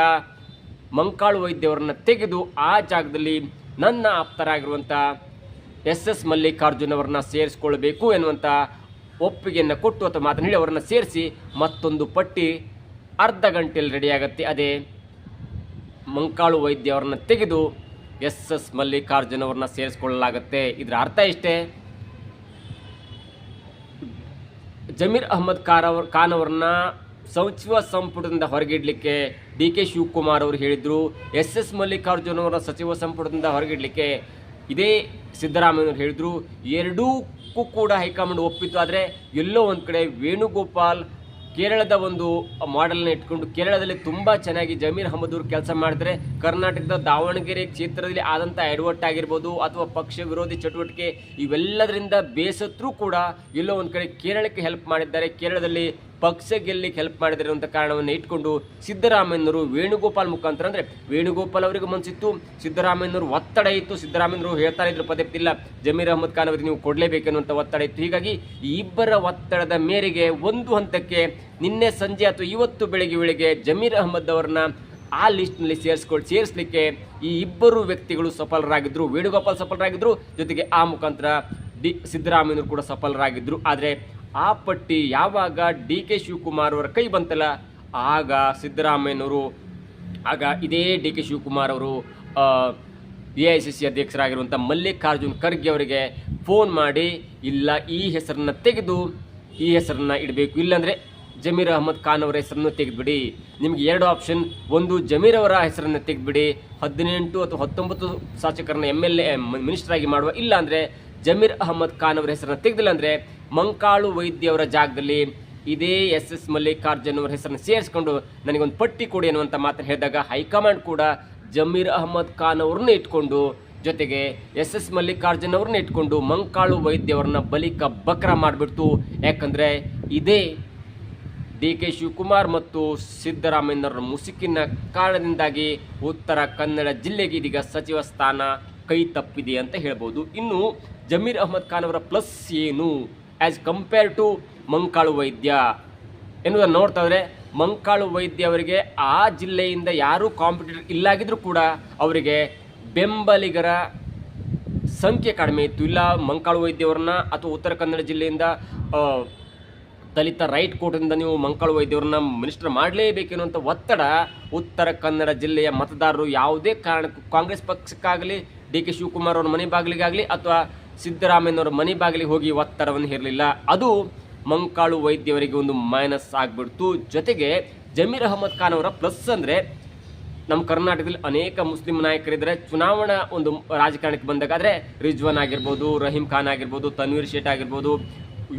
ಮಂಕಾಳು ವೈದ್ಯವರನ್ನ ತೆಗೆದು ಆ ಜಾಗದಲ್ಲಿ ನನ್ನ ಆಪ್ತರಾಗಿರುವಂಥ ಎಸ್ ಎಸ್ ಮಲ್ಲಿಕಾರ್ಜುನ್ ಅವರನ್ನ ಸೇರಿಸ್ಕೊಳ್ಬೇಕು ಎನ್ನುವಂಥ ಒಪ್ಪಿಗೆಯನ್ನು ಕೊಟ್ಟು ಅಥವಾ ಮಾತನ್ನು ಹೇಳಿ ಅವರನ್ನು ಸೇರಿಸಿ ಮತ್ತೊಂದು ಪಟ್ಟಿ ಅರ್ಧ ಗಂಟೆಯಲ್ಲಿ ರೆಡಿಯಾಗತ್ತೆ. ಅದೇ ಮಂಕಾಳು ವೈದ್ಯ ಅವರನ್ನು ತೆಗೆದು ಎಸ್ ಎಸ್ ಮಲ್ಲಿಕಾರ್ಜುನ್ ಅವರನ್ನ ಸೇರಿಸ್ಕೊಳ್ಳಲಾಗತ್ತೆ. ಇದರ ಅರ್ಥ ಇಷ್ಟೇ, ಜಮೀರ್ ಅಹ್ಮದ್ ಖಾನ್ ಅವರನ್ನ ಸಚಿವ ಸಂಪುಟದಿಂದ ಹೊರಗಿಡಲಿಕ್ಕೆ ಡಿ ಕೆ ಶಿವಕುಮಾರ್ ಅವರು ಹೇಳಿದರು. ಎಸ್ ಎಸ್ ಮಲ್ಲಿಕಾರ್ಜುನ್ ಅವರ ಸಚಿವ ಸಂಪುಟದಿಂದ ಹೊರಗಿಡಲಿಕ್ಕೆ ಇದೇ ಸಿದ್ದರಾಮಯ್ಯನವರು ಹೇಳಿದರು. ಎರಡಕ್ಕೂ ಕೂಡ ಹೈಕಮಾಂಡ್ ಒಪ್ಪಿತ್ತು. ಆದರೆ ಎಲ್ಲೋ ಒಂದು ಕಡೆ ವೇಣುಗೋಪಾಲ್ ಕೇರಳದ ಒಂದು ಮಾಡೆಲ್ನ ಇಟ್ಕೊಂಡು ಕೇರಳದಲ್ಲಿ ತುಂಬ ಚೆನ್ನಾಗಿ ಜಮೀರ್ ಅಹ್ಮದ್ ಅವರು ಕೆಲಸ ಮಾಡಿದರೆ, ಕರ್ನಾಟಕದ ದಾವಣಗೆರೆ ಕ್ಷೇತ್ರದಲ್ಲಿ ಆದಂಥ ಎಡವಟ್ಟು ಆಗಿರ್ಬೋದು ಅಥವಾ ಪಕ್ಷ ವಿರೋಧಿ ಚಟುವಟಿಕೆ ಇವೆಲ್ಲದರಿಂದ ಬೇಸತ್ತರೂ ಕೂಡ ಎಲ್ಲೋ ಒಂದು ಕಡೆ ಕೇರಳಕ್ಕೆ ಹೆಲ್ಪ್ ಮಾಡಿದ್ದಾರೆ, ಕೇರಳದಲ್ಲಿ ಪಕ್ಷ ಗೆಲ್ಲಿಕ್ಕೆ ಹೆಲ್ಪ್ ಮಾಡಿದ್ದಾರೆ ಅಂತ ಕಾರಣವನ್ನು ಇಟ್ಕೊಂಡು ಸಿದ್ದರಾಮಯ್ಯನವರು ವೇಣುಗೋಪಾಲ್ ಮುಖಾಂತರ, ಅಂದರೆ ವೇಣುಗೋಪಾಲ್ ಅವರಿಗೆ ಮನಸ್ಸಿತ್ತು, ಸಿದ್ದರಾಮಯ್ಯನವರು ಒತ್ತಡ ಇತ್ತು. ಸಿದ್ದರಾಮಯ್ಯನವರು ಹೇಳ್ತಾ ಇದ್ರು ಪದೇ ಇಲ್ಲ ಜಮೀರ್ ಅಹ್ಮದ್ ಖಾನ್ ಅವರಿಗೆ ನೀವು ಕೊಡಲೇಬೇಕೆನ್ನುವಂಥ ಒತ್ತಡ ಇತ್ತು. ಹೀಗಾಗಿ ಈ ಇಬ್ಬರ ಒತ್ತಡದ ಮೇರೆಗೆ ಒಂದು ಹಂತಕ್ಕೆ ನಿನ್ನೆ ಸಂಜೆ ಅಥವಾ ಇವತ್ತು ಬೆಳಗ್ಗೆ ಜಮೀರ್ ಅಹ್ಮದ್ ಅವರನ್ನ ಆ ಲಿಸ್ಟ್ನಲ್ಲಿ ಸೇರಿಸಲಿಕ್ಕೆ ಈ ಇಬ್ಬರು ವ್ಯಕ್ತಿಗಳು ಸಫಲರಾಗಿದ್ದರು. ವೇಣುಗೋಪಾಲ್ ಸಫಲರಾಗಿದ್ದರು, ಜೊತೆಗೆ ಆ ಮುಖಾಂತರ ಸಿದ್ದರಾಮಯ್ಯನವರು ಕೂಡ ಸಫಲರಾಗಿದ್ದರು. ಆದರೆ ಆ ಪಟ್ಟಿ ಯಾವಾಗ ಡಿ ಕೆ ಶಿವಕುಮಾರ್ ಅವರ ಕೈ ಬಂತಲ್ಲ, ಆಗ ಸಿದ್ದರಾಮಯ್ಯನವರು ಇದೇ ಡಿ ಕೆ ಶಿವಕುಮಾರ್ ಅವರು AICC ಅಧ್ಯಕ್ಷರಾಗಿರುವಂಥ ಮಲ್ಲಿಕಾರ್ಜುನ್ ಖರ್ಗೆ ಅವರಿಗೆ ಫೋನ್ ಮಾಡಿ, ಇಲ್ಲ ಈ ಹೆಸರನ್ನು ತೆಗೆದು ಈ ಹೆಸರನ್ನು ಇಡಬೇಕು, ಇಲ್ಲಾಂದರೆ ಜಮೀರ್ ಅಹ್ಮದ್ ಖಾನ್ ಅವರ ಹೆಸರನ್ನು ತೆಗೆದುಬಿಡಿ. ನಿಮಗೆ ಎರಡು ಆಪ್ಷನ್, ಒಂದು ಜಮೀರ್ ಅವರ ಹೆಸರನ್ನು ತೆಗೆದುಬಿಡಿ, 18 ಅಥವಾ 19 ಶಾಸಕರನ್ನ MLA ಮಿನಿಸ್ಟರ್ ಆಗಿ ಮಾಡುವ, ಇಲ್ಲಾಂದರೆ ಜಮೀರ್ ಅಹ್ಮದ್ ಖಾನ್ ಅವರ ಹೆಸರನ್ನು ತೆಗೆದಿಲ್ಲ ಅಂದರೆ ಮಂಕಾಳು ವೈದ್ಯ ಅವರ ಜಾಗದಲ್ಲಿ ಇದೇ ಎಸ್ ಎಸ್ ಮಲ್ಲಿಕಾರ್ಜುನ್ ಅವರ ಹೆಸರನ್ನು ಸೇರಿಸ್ಕೊಂಡು ನನಗೊಂದು ಪಟ್ಟಿ ಕೊಡಿ ಅನ್ನುವಂಥ ಮಾತನ್ನು ಹೇಳಿದಾಗ ಹೈಕಮಾಂಡ್ ಕೂಡ ಜಮೀರ್ ಅಹ್ಮದ್ ಖಾನ್ ಅವ್ರನ್ನ ಇಟ್ಕೊಂಡು, ಜೊತೆಗೆ ಎಸ್ ಎಸ್ ಮಲ್ಲಿಕಾರ್ಜುನ್ ಅವ್ರನ್ನ ಇಟ್ಕೊಂಡು ಮಂಕಾಳು ವೈದ್ಯ ಅವರನ್ನ ಬಲಿಕ ಬಕ್ರ ಮಾಡಿಬಿಡ್ತು. ಯಾಕಂದರೆ ಇದೇ ಡಿ ಕೆ ಶಿವಕುಮಾರ್ ಮತ್ತು ಸಿದ್ದರಾಮಯ್ಯನವರ ಮುಸುಕಿನ ಕಾರಣದಿಂದಾಗಿ ಉತ್ತರ ಕನ್ನಡ ಜಿಲ್ಲೆಗೆ ಇದೀಗ ಸಚಿವ ಸ್ಥಾನ ಕೈ ತಪ್ಪಿದೆ ಅಂತ ಹೇಳ್ಬೋದು. ಇನ್ನು ಜಮೀರ್ ಅಹ್ಮದ್ ಖಾನ್ ಅವರ ಪ್ಲಸ್ ಏನು ಆ್ಯಸ್ ಕಂಪೇರ್ ಟು ಮಂಕಾಳು ವೈದ್ಯ ಎನ್ನುವುದನ್ನು ನೋಡ್ತಾ ಇದ್ರೆ, ಮಂಕಾಳು ವೈದ್ಯ ಅವರಿಗೆ ಆ ಜಿಲ್ಲೆಯಿಂದ ಯಾರೂ ಕಾಂಪಿಟೇಟರ್ ಇಲ್ಲಾಗಿದ್ರೂ ಕೂಡ ಅವರಿಗೆ ಬೆಂಬಲಿಗರ ಸಂಖ್ಯೆ ಕಡಿಮೆ ಇತ್ತು. ಇಲ್ಲ ಮಂಕಾಳು ವೈದ್ಯವರನ್ನ ಅಥವಾ ಉತ್ತರ ಕನ್ನಡ ಜಿಲ್ಲೆಯಿಂದ ದಲಿತ ರೈಟ್ ಕೋಟದಿಂದ ನೀವು ಮಂಕಾಳು ವೈದ್ಯವರನ್ನ ಮಿನಿಸ್ಟರ್ ಮಾಡಲೇಬೇಕೆನ್ನುವಂಥ ಒತ್ತಡ ಉತ್ತರ ಕನ್ನಡ ಜಿಲ್ಲೆಯ ಮತದಾರರು ಯಾವುದೇ ಕಾರಣಕ್ಕೂ ಕಾಂಗ್ರೆಸ್ ಪಕ್ಷಕ್ಕಾಗಲಿ, ಡಿ ಕೆ ಶಿವಕುಮಾರ್ ಅವ್ರ ಮನೆ ಬಾಗಿಲಿಗಾಗಲಿ ಅಥವಾ ಸಿದ್ದರಾಮಯ್ಯನವರ ಮನೆ ಬಾಗಿಲಿಗೆ ಹೋಗಿ ಒತ್ತಡವನ್ನು ಹೇರಲಿಲ್ಲ. ಅದು ಮಂಕಾಳು ವೈದ್ಯವರಿಗೆ ಒಂದು ಮೈನಸ್ ಆಗಿಬಿಡ್ತು. ಜೊತೆಗೆ ಜಮೀರ್ ಅಹ್ಮದ್ ಖಾನ್ ಅವರ ಪ್ಲಸ್ ಅಂದರೆ, ನಮ್ಮ ಕರ್ನಾಟಕದಲ್ಲಿ ಅನೇಕ ಮುಸ್ಲಿಂ ನಾಯಕರಿದ್ದಾರೆ. ಚುನಾವಣಾ ಒಂದು ರಾಜಕಾರಣಕ್ಕೆ ಬಂದಾಗ ಆದರೆ ರಿಜ್ವಾನ್ ಆಗಿರ್ಬೋದು, ರಹೀಂ ಖಾನ್ ಆಗಿರ್ಬೋದು, ತನ್ವೀರ್ ಶೇಟ್ ಆಗಿರ್ಬೋದು,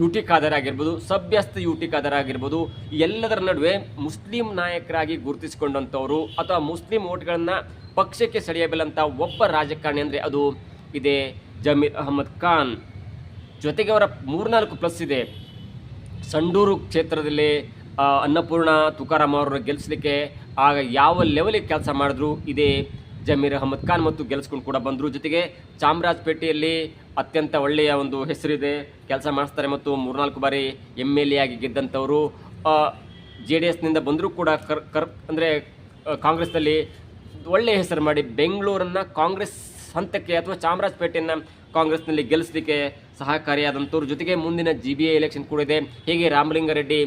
UT ಖಾದರ್ ಆಗಿರ್ಬೋದು, ಸಭ್ಯಸ್ಥ UT ಖಾದರ್ ಆಗಿರ್ಬೋದು, ಎಲ್ಲದರ ನಡುವೆ ಮುಸ್ಲಿಂ ನಾಯಕರಾಗಿ ಗುರುತಿಸಿಕೊಂಡಂಥವರು ಅಥವಾ ಮುಸ್ಲಿಂ ಓಟ್ಗಳನ್ನು ಪಕ್ಷಕ್ಕೆ ಸೆಳೆಯಬಲ್ಲಂಥ ಒಬ್ಬ ರಾಜಕಾರಣಿ ಅಂದರೆ ಅದು ಇದೆ ಜಮೀರ್ ಅಹ್ಮದ್ ಖಾನ್. ಜೊತೆಗೆ ಅವರ 3-4 ಪ್ಲಸ್ ಇದೆ. ಸಂಡೂರು ಕ್ಷೇತ್ರದಲ್ಲಿ ಅನ್ನಪೂರ್ಣ ತುಕಾರಾಮ್ ಅವರನ್ನು ಗೆಲ್ಲಿಸಲಿಕ್ಕೆ ಆಗ ಯಾವ ಲೆವೆಲಿಗೆ ಕೆಲಸ ಮಾಡಿದ್ರು ಇದೇ ಜಮೀರ್ ಅಹ್ಮದ್ ಖಾನ್ ಮತ್ತು ಗೆಲ್ಲಿಸ್ಕೊಂಡು ಕೂಡ ಬಂದರು. ಜೊತೆಗೆ ಚಾಮರಾಜಪೇಟೆಯಲ್ಲಿ ಅತ್ಯಂತ ಒಳ್ಳೆಯ ಒಂದು ಹೆಸರಿದೆ, ಕೆಲಸ ಮಾಡಿಸ್ತಾರೆ ಮತ್ತು 3-4 ಬಾರಿ MLA ಆಗಿ ಗೆದ್ದಂಥವರು. JDSನಿಂದ ಬಂದರೂ ಕೂಡ ಅಂದರೆ ಕಾಂಗ್ರೆಸ್ನಲ್ಲಿ ಒಳ್ಳೆಯ ಹೆಸರು ಮಾಡಿ ಬೆಂಗಳೂರನ್ನು ಕಾಂಗ್ರೆಸ್ ಹಂತಕ್ಕೆ ಅಥವಾ ಚಾಮರಾಜಪೇಟೆಯನ್ನು ಕಾಂಗ್ರೆಸ್ನಲ್ಲಿ ಗೆಲ್ಲಿಸಲಿಕ್ಕೆ ಸಹಕಾರಿಯಾದಂಥವ್ರು. ಜೊತೆಗೆ ಮುಂದಿನ GBA ಎಲೆಕ್ಷನ್ ಕೂಡ ಇದೆ. ಹೇಗೆ ರಾಮಲಿಂಗಾರೆಡ್ಡಿ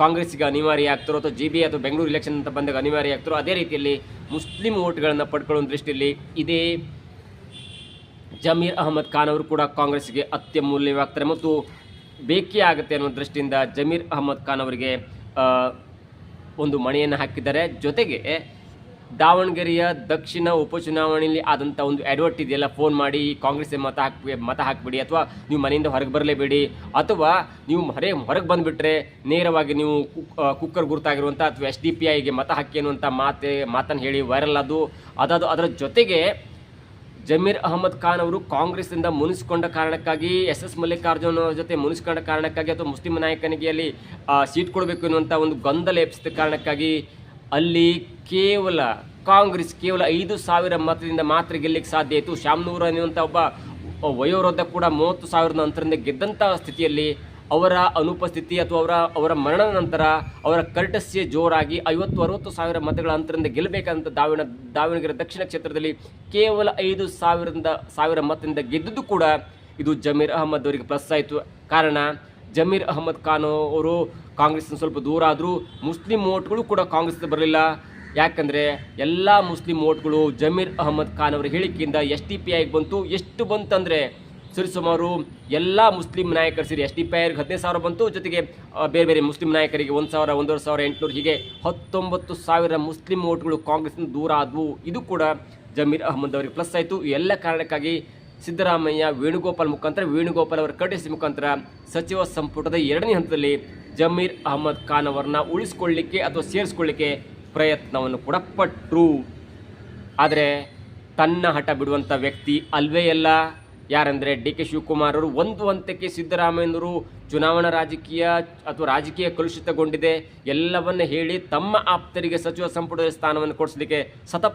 ಕಾಂಗ್ರೆಸ್ಸಿಗೆ ಅನಿವಾರ್ಯ ಆಗ್ತಾರೋ ಅಥವಾ GBA ಅಥವಾ ಬೆಂಗಳೂರು ಎಲೆಕ್ಷನ್ ಅಂತ ಬಂದಾಗ ಅನಿವಾರ್ಯ ಆಗ್ತಾರೋ, ಅದೇ ರೀತಿಯಲ್ಲಿ ಮುಸ್ಲಿಂ ಓಟ್ಗಳನ್ನು ಪಡ್ಕೊಳ್ಳೋ ದೃಷ್ಟಿಯಲ್ಲಿ ಇದೇ ಜಮೀರ್ ಅಹ್ಮದ್ ಖಾನ್ ಅವರು ಕೂಡ ಕಾಂಗ್ರೆಸ್ಗೆ ಅತ್ಯಮೂಲ್ಯವಾಗ್ತಾರೆ. ಮತ್ತು ಬೇಕೇ ಆಗುತ್ತೆ ಅನ್ನೋ ದೃಷ್ಟಿಯಿಂದ ಜಮೀರ್ ಅಹಮದ್ ಖಾನ್ ಅವರಿಗೆ ಒಂದು ಮಣೆಯನ್ನು ಹಾಕಿದ್ದಾರೆ. ಜೊತೆಗೆ ದಾವಣಗೆರೆಯ ದಕ್ಷಿಣ ಉಪಚುನಾವಣೆಯಲ್ಲಿ ಆದಂಥ ಒಂದು ಅಡ್ವರ್ಟ್ ಇದೆಯಲ್ಲ, ಫೋನ್ ಮಾಡಿ ಕಾಂಗ್ರೆಸ್ಗೆ ಮತ ಹಾಕಿಬಿಡಿ, ಅಥವಾ ನೀವು ಮನೆಯಿಂದ ಹೊರಗೆ ಬರಲೇಬೇಡಿ, ಅಥವಾ ನೀವು ಹೊರಗೆ ಬಂದುಬಿಟ್ರೆ ನೇರವಾಗಿ ನೀವು ಕುಕ್ಕರ್ ಗುರುತಾಗಿರುವಂಥ ಅಥವಾ SDPIಗೆ ಮತ ಹಾಕಿ ಅನ್ನುವಂಥ ಮಾತನ್ನು ಹೇಳಿ ವೈರಲ್ ಅದರ ಜೊತೆಗೆ ಜಮೀರ್ ಅಹಮದ್ ಖಾನ್ ಅವರು ಕಾಂಗ್ರೆಸ್ನಿಂದ ಮುನಿಸಿಕೊಂಡ ಕಾರಣಕ್ಕಾಗಿ SS ಮಲ್ಲಿಕಾರ್ಜುನ್ ಅವರ ಜೊತೆ ಮುನಿಸಿಕೊಂಡ ಕಾರಣಕ್ಕಾಗಿ ಅಥವಾ ಮುಸ್ಲಿಂ ನಾಯಕನಿಗೆ ಅಲ್ಲಿ ಸೀಟ್ ಕೊಡಬೇಕು ಎನ್ನುವಂಥ ಒಂದು ಗೊಂದಲ ಎಬ್ಬಿಸಿದ ಕಾರಣಕ್ಕಾಗಿ ಅಲ್ಲಿ ಕಾಂಗ್ರೆಸ್ ಕೇವಲ 5,000 ಮತದಿಂದ ಮಾತ್ರ ಗೆಲ್ಲಕ್ಕೆ ಸಾಧ್ಯ ಆಯಿತು. ಶಾಮನೂರ್ ಅನ್ನುವಂಥ ಒಬ್ಬ ವಯೋವೃದ್ಧ ಕೂಡ 30,000 ಅಂತರದಿಂದ ಗೆದ್ದಂಥ ಸ್ಥಿತಿಯಲ್ಲಿ ಅವರ ಅನುಪಸ್ಥಿತಿ ಅಥವಾ ಅವರ ಮರಣದ ನಂತರ ಅವರ ಕರ್ಟಸ್ಯ ಜೋರಾಗಿ 50-60,000 ಮತಗಳ ಅಂತರದಿಂದ ಗೆಲ್ಲಬೇಕಂತ ದಾವಣಗೆರೆ ದಕ್ಷಿಣ ಕ್ಷೇತ್ರದಲ್ಲಿ ಕೇವಲ 5,000 ಮತದಿಂದ ಗೆದ್ದುದು ಕೂಡ ಇದು ಜಮೀರ್ ಅಹಮದ್ ಅವರಿಗೆ ಪ್ಲಸ್ ಆಯಿತು. ಕಾರಣ ಜಮೀರ್ ಅಹಮದ್ ಖಾನ್ ಅವರು ಕಾಂಗ್ರೆಸ್ನ ಸ್ವಲ್ಪ ದೂರ ಆದರೂ ಮುಸ್ಲಿಂ ವೋಟ್ಗಳು ಕೂಡ ಕಾಂಗ್ರೆಸ್ಗೆ ಬರಲಿಲ್ಲ. ಯಾಕಂದರೆ ಎಲ್ಲ ಮುಸ್ಲಿಂ ವೋಟ್ಗಳು ಜಮೀರ್ ಅಹಮದ್ ಖಾನ್ ಅವರ ಹೇಳಿಕೆಯಿಂದ SDPIಗೆ ಬಂತು. ಎಷ್ಟು ಬಂತಂದರೆ ಸರಿಸುಮಾರು ಎಲ್ಲ ಮುಸ್ಲಿಂ ನಾಯಕರು ಸೇರಿ SDPIಗೆ 15,000 ಬಂತು, ಜೊತೆಗೆ ಬೇರೆ ಬೇರೆ ಮುಸ್ಲಿಂ ನಾಯಕರಿಗೆ 1,000, 1,500, ಹೀಗೆ 19,000 ಮುಸ್ಲಿಂ ವೋಟ್ಗಳು ಕಾಂಗ್ರೆಸ್ನಿಂದ ದೂರ ಆದವು. ಇದು ಕೂಡ ಜಮೀರ್ ಅಹಮದ್ ಅವರಿಗೆ ಪ್ಲಸ್ ಆಯಿತು. ಎಲ್ಲ ಕಾರಣಕ್ಕಾಗಿ ಸಿದ್ದರಾಮಯ್ಯ ವೇಣುಗೋಪಾಲ್ ಅವರ ಕಟಿಸಿ ಮುಖಾಂತರ ಸಚಿವ ಸಂಪುಟದ 2ನೇ ಹಂತದಲ್ಲಿ ಜಮೀರ್ ಅಹಮದ್ ಖಾನ್ ಅವರನ್ನ ಉಳಿಸ್ಕೊಳ್ಳಿಕ್ಕೆ ಅಥವಾ ಸೇರಿಸ್ಕೊಳ್ಳಿಕ್ಕೆ ಪ್ರಯತ್ನವನ್ನು ಕೂಡ ಪಟ್ಟರು. ಆದರೆ ತನ್ನ ಹಠ ಬಿಡುವಂಥ ವ್ಯಕ್ತಿ ಅಲ್ವೇ ಅಲ್ಲ. ಯಾರಂದರೆ DK ಶಿವಕುಮಾರ್ ಅವರು ಒಂದು ಹಂತಕ್ಕೆ ಸಿದ್ದರಾಮಯ್ಯನವರು ಚುನಾವಣಾ ರಾಜಕೀಯ ಕಲುಷಿತಗೊಂಡಿದೆ ಎಲ್ಲವನ್ನ ಹೇಳಿ ತಮ್ಮ ಆಪ್ತರಿಗೆ ಸಚಿವ ಸಂಪುಟದ ಸ್ಥಾನವನ್ನು ಕೊಡಿಸಲಿಕ್ಕೆ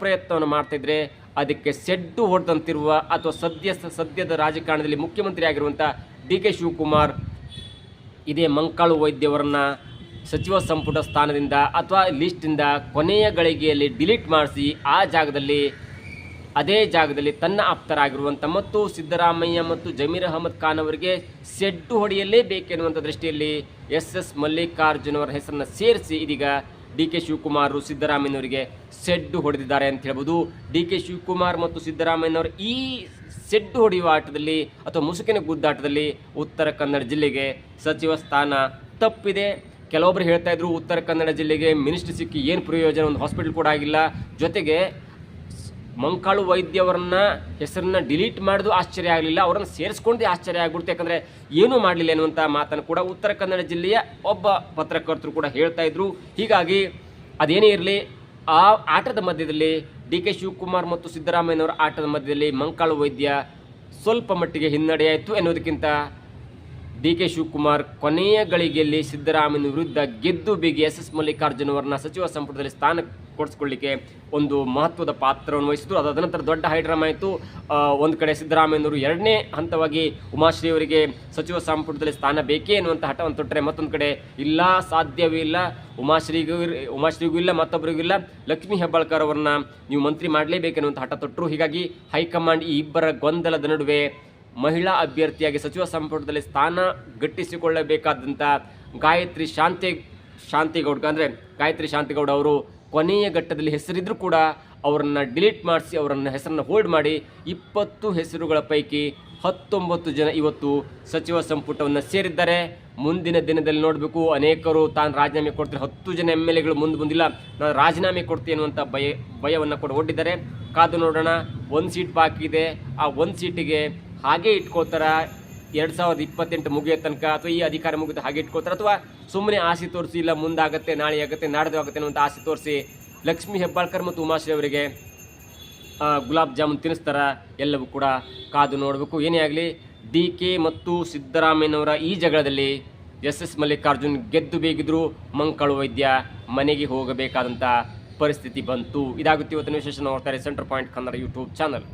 ಪ್ರಯತ್ನವನ್ನು ಮಾಡ್ತಿದ್ರೆ ಅದಕ್ಕೆ ಸೆಡ್ಡು ಹೊಡೆದಂತಿರುವ ಅಥವಾ ಸದ್ಯದ ರಾಜಕಾರಣದಲ್ಲಿ ಮುಖ್ಯಮಂತ್ರಿ ಆಗಿರುವಂಥ DK ಶಿವಕುಮಾರ್ ಇದೇ ಮಂಕಾಳು ವೈದ್ಯವರನ್ನ ಸಚಿವ ಸಂಪುಟ ಸ್ಥಾನದಿಂದ ಅಥವಾ ಲಿಸ್ಟಿಂದ ಕೊನೆಯ ಗಳಿಗೆಯಲ್ಲಿ ಡಿಲೀಟ್ ಮಾಡಿಸಿ ಅದೇ ಜಾಗದಲ್ಲಿ ತನ್ನ ಆಪ್ತರಾಗಿರುವಂಥ ಮತ್ತು ಸಿದ್ದರಾಮಯ್ಯ ಮತ್ತು ಜಮೀರ್ ಅಹಮದ್ ಖಾನ್ ಅವರಿಗೆ ಸೆಡ್ಡು ಹೊಡೆಯಲೇಬೇಕೆನ್ನುವಂಥ ದೃಷ್ಟಿಯಲ್ಲಿ SS ಮಲ್ಲಿಕಾರ್ಜುನ್ ಅವರ ಹೆಸರನ್ನು ಸೇರಿಸಿ ಇದೀಗ DK ಶಿವಕುಮಾರ್ ಸಿದ್ದರಾಮಯ್ಯನವರಿಗೆ ಸೆಡ್ಡು ಹೊಡೆದಿದ್ದಾರೆ ಅಂತ ಹೇಳ್ಬೋದು. DK ಶಿವಕುಮಾರ್ ಮತ್ತು ಸಿದ್ದರಾಮಯ್ಯನವರು ಈ ಸೆಡ್ಡು ಹೊಡೆಯುವ ಆಟದಲ್ಲಿ ಅಥವಾ ಮುಸುಕಿನ ಗುದ್ದಾಟದಲ್ಲಿ ಉತ್ತರ ಕನ್ನಡ ಜಿಲ್ಲೆಗೆ ಸಚಿವ ಸ್ಥಾನ ತಪ್ಪಿದೆ. ಕೆಲವೊಬ್ಬರು ಹೇಳ್ತಾ ಇದ್ರು ಉತ್ತರ ಕನ್ನಡ ಜಿಲ್ಲೆಗೆ ಮಿನಿಸ್ಟ್ರಿ ಸಿಕ್ಕಿ ಏನು ಪ್ರಯೋಜನ, ಒಂದು ಹಾಸ್ಪಿಟಲ್ ಕೂಡ ಆಗಿಲ್ಲ, ಜೊತೆಗೆ ಮಂಕಾಳು ವೈದ್ಯವರನ್ನ ಹೆಸರನ್ನ ಡಿಲೀಟ್ ಮಾಡೋದು ಆಶ್ಚರ್ಯ ಆಗಲಿಲ್ಲ, ಅವರನ್ನು ಸೇರಿಸ್ಕೊಂಡೇ ಆಶ್ಚರ್ಯ ಆಗ್ಬಿಡ್ತು. ಯಾಕಂದರೆ ಏನೂ ಮಾಡಲಿಲ್ಲ ಎನ್ನುವಂಥ ಮಾತನ್ನು ಕೂಡ ಉತ್ತರ ಕನ್ನಡ ಜಿಲ್ಲೆಯ ಒಬ್ಬ ಪತ್ರಕರ್ತರು ಕೂಡ ಹೇಳ್ತಾ ಇದ್ರು. ಹೀಗಾಗಿ ಅದೇನೇ ಇರಲಿ, ಆ ಆಟದ ಮಧ್ಯದಲ್ಲಿ DK ಶಿವಕುಮಾರ್ ಮತ್ತು ಸಿದ್ದರಾಮಯ್ಯನವರ ಆಟದ ಮಧ್ಯದಲ್ಲಿ ಮಂಕಾಳು ವೈದ್ಯ ಸ್ವಲ್ಪ ಮಟ್ಟಿಗೆ ಹಿನ್ನಡೆಯಾಯಿತು ಎನ್ನುವುದಕ್ಕಿಂತ DK ಶಿವಕುಮಾರ್ ಕೊನೆಯ ಗಳಿಗೆಯಲ್ಲಿ ಸಿದ್ದರಾಮಯ್ಯನ ವಿರುದ್ಧ ಗೆದ್ದು ಬೀಗಿ SS ಮಲ್ಲಿಕಾರ್ಜುನ್ ಅವರನ್ನ ಸಚಿವ ಸಂಪುಟದಲ್ಲಿ ಸ್ಥಾನ ಕೊಡಿಸ್ಕೊಳ್ಳಿಕ್ಕೆ ಒಂದು ಮಹತ್ವದ ಪಾತ್ರವನ್ನು ವಹಿಸಿದ್ರು. ಅದಾದ ನಂತರ ದೊಡ್ಡ ಹೈಡ್ರಾಮಾ ಆಯಿತು. ಒಂದು ಕಡೆ ಸಿದ್ದರಾಮಯ್ಯನವರು 2ನೇ ಹಂತವಾಗಿ ಉಮಾಶ್ರೀ ಅವರಿಗೆ ಸಚಿವ ಸಂಪುಟದಲ್ಲಿ ಸ್ಥಾನ ಬೇಕೇ ಎನ್ನುವಂಥ ಹಠವನ್ನು ತೊಟ್ಟರೆ, ಮತ್ತೊಂದು ಕಡೆ ಇಲ್ಲ, ಸಾಧ್ಯವೇ ಇಲ್ಲ, ಉಮಾಶ್ರೀಗೂ ಇಲ್ಲ, ಮತ್ತೊಬ್ಬರಿಗೂ ಇಲ್ಲ, ಲಕ್ಷ್ಮೀ ಹೆಬ್ಬಾಳ್ಕರ್ ಅವರನ್ನ ನೀವು ಮಂತ್ರಿ ಮಾಡಲೇಬೇಕೆನ್ನುವಂಥ ಹಠ ತೊಟ್ಟರು. ಹೀಗಾಗಿ ಹೈಕಮಾಂಡ್ ಈ ಇಬ್ಬರ ಗೊಂದಲದ ನಡುವೆ ಮಹಿಳಾ ಅಭ್ಯರ್ಥಿಯಾಗಿ ಸಚಿವ ಸಂಪುಟದಲ್ಲಿ ಸ್ಥಾನ ಗಟ್ಟಿಸಿಕೊಳ್ಳಬೇಕಾದಂಥ ಗಾಯತ್ರಿ ಶಾಂತಿಗೌಡ ಅವರು ಕೊನೆಯ ಘಟ್ಟದಲ್ಲಿ ಹೆಸರಿದ್ರೂ ಕೂಡ ಅವರನ್ನು ಡಿಲೀಟ್ ಮಾಡಿಸಿ ಅವರನ್ನು ಹೆಸರನ್ನು ಹೋಲ್ಡ್ ಮಾಡಿ 20 ಹೆಸರುಗಳ ಪೈಕಿ 19 ಜನ ಇವತ್ತು ಸಚಿವ ಸಂಪುಟವನ್ನು ಸೇರಿದ್ದಾರೆ. ಮುಂದಿನ ದಿನದಲ್ಲಿ ನೋಡಬೇಕು, ಅನೇಕರು ತಾನು ರಾಜೀನಾಮೆ ಕೊಡ್ತಾರೆ, 10 ಜನ MLAಗಳು ಮುಂದಿಲ್ಲ, ನಾನು ರಾಜೀನಾಮೆ ಕೊಡ್ತೀನಿ ಅನ್ನುವಂಥ ಭಯವನ್ನು ಕೂಡ ಒಡ್ಡಿದ್ದಾರೆ. ಕಾದು ನೋಡೋಣ. 1 ಸೀಟ್ ಬಾಕಿ ಇದೆ, ಆ 1 ಸೀಟಿಗೆ ಹಾಗೆ ಇಟ್ಕೋತಾರ 2028 ಮುಗಿಯೋ ತನಕ, ಅಥವಾ ಈ ಅಧಿಕಾರ ಮುಗಿದ ಹಾಗೆ ಇಟ್ಕೋತಾರೆ, ಅಥವಾ ಸುಮ್ಮನೆ ಆಸೆ ತೋರಿಸಿ ಇಲ್ಲ ಮುಂದಾಗತ್ತೆ, ನಾಳೆ ಆಗುತ್ತೆ, ನಾಡ್ದು ಆಗುತ್ತೆ ಅನ್ನುವಂಥ ಆಸೆ ತೋರಿಸಿ ಲಕ್ಷ್ಮೀ ಹೆಬ್ಬಾಳ್ಕರ್ ಮತ್ತು ಉಮಾಶ್ರೀ ಅವರಿಗೆ ಗುಲಾಬ್ ಜಾಮೂನ್ ತಿನ್ನಿಸ್ತಾರ, ಎಲ್ಲವೂ ಕೂಡ ಕಾದು ನೋಡಬೇಕು. ಏನೇ ಆಗಲಿ, DK ಮತ್ತು ಸಿದ್ದರಾಮಯ್ಯನವರ ಈ ಜಗಳದಲ್ಲಿ SS ಮಲ್ಲಿಕಾರ್ಜುನ್ ಗೆದ್ದು ಬೇಗಿದ್ರು ಮಂಕಾಳು ವೈದ್ಯ ಮನೆಗೆ ಹೋಗಬೇಕಾದಂಥ ಪರಿಸ್ಥಿತಿ ಬಂತು. ಇದಾಗುತ್ತೆ ಇವತ್ತಿನ ವಿಶೇಷ. ನೋಡ್ತಾರೆ centre point Kannada YouTube channel.